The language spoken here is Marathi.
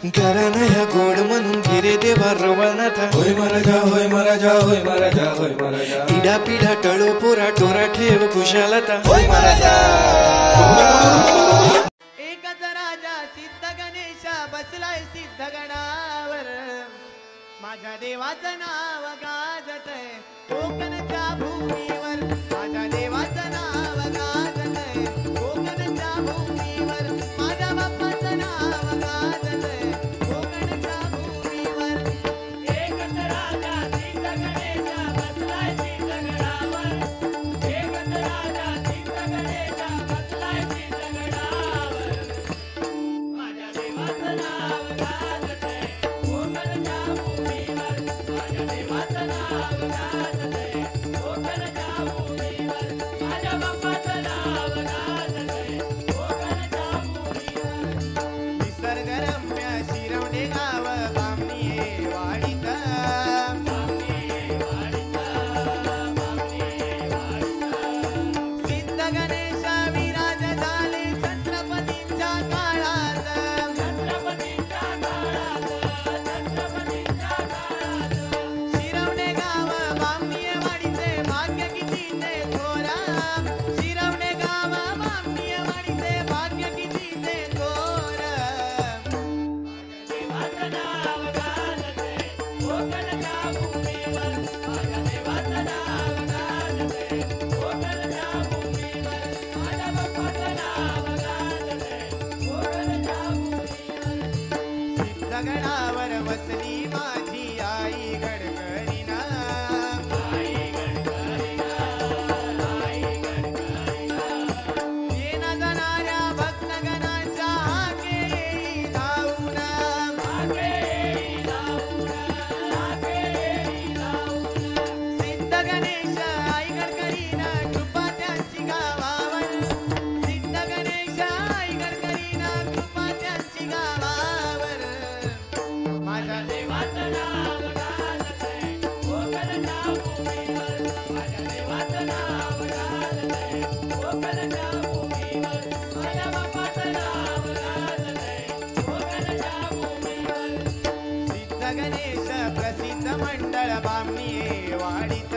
घराना ह्या गोड म्हणून गिरे देवा रवळनाथ होय महाराजा होय महाराजा होय महाराजा होय महाराजा पिढा पिढा टळो पोरा टोरा ठेव खुशालता होय महाराजा एकच राजा सिद्ध गणेशा बसलाय सिद्ध गणावर माझ्या देवाचं नाव गाजतय कोकणच्या भूमीवर माझ्या देवाचं नाव गाजतय कोकणच्या भूमीवर माझ्या बाप्पाचं नाव गाजतय कोकणच्या भूमीवर एकच राजा सिद्ध गणेशा बसलाय सिद्ध गणावर एकच राजा सिद्ध गणेशा बसलाय सिद्ध गणावर माझ्या देवाचं नाव गाजतय कोकणच्या भूमीवर माझ्या देवाचं नाव गाजतय कोकणच्या भूमीवर माझ्या बाप्पाचं नाव गाजतय कोकणच्या भूमीवर निसर्गरम्य शिरवणे गाव बामणीये वाडीत सिद्ध गणेश विराज झाले छत्रपतींच्या काळात शिरवणे गाव बामणीये वाडीचे भाग्य किती ते थोरा शिरवणे गाव बामणीये वाडीचे भाग्य किती ते थोर देवाचं नाव गाजतय कोकणच्या भूमीवर माझ्या देवाचं नाव गाजतय कोकणच्या भूमीवर माझ्या बाप्पाचं नाव गाजतय कोकणच्या भूमीवर सिद्ध गणावर बसली माझी आई गडकरीना येणं जाणाऱ्या भक्तगणांच्या हाके येई धावून सिद्ध गणेश आई गडकरीना कृपा त्यांची गावावर सिद्ध गणेश आई गडकरीना कृपा त्यांची गावावर माझ्या देवाचं नाव गाजतय कोकणच्या भूमीवर माझ्या देवाचं नाव गाजतय कोकणच्या भूमीवर माझ्या बाप्पाचं नाव गाजतय कोकणच्या भूमीवर सिद्ध गणेश प्रसिद्ध मंडळ बामणीये वाडीत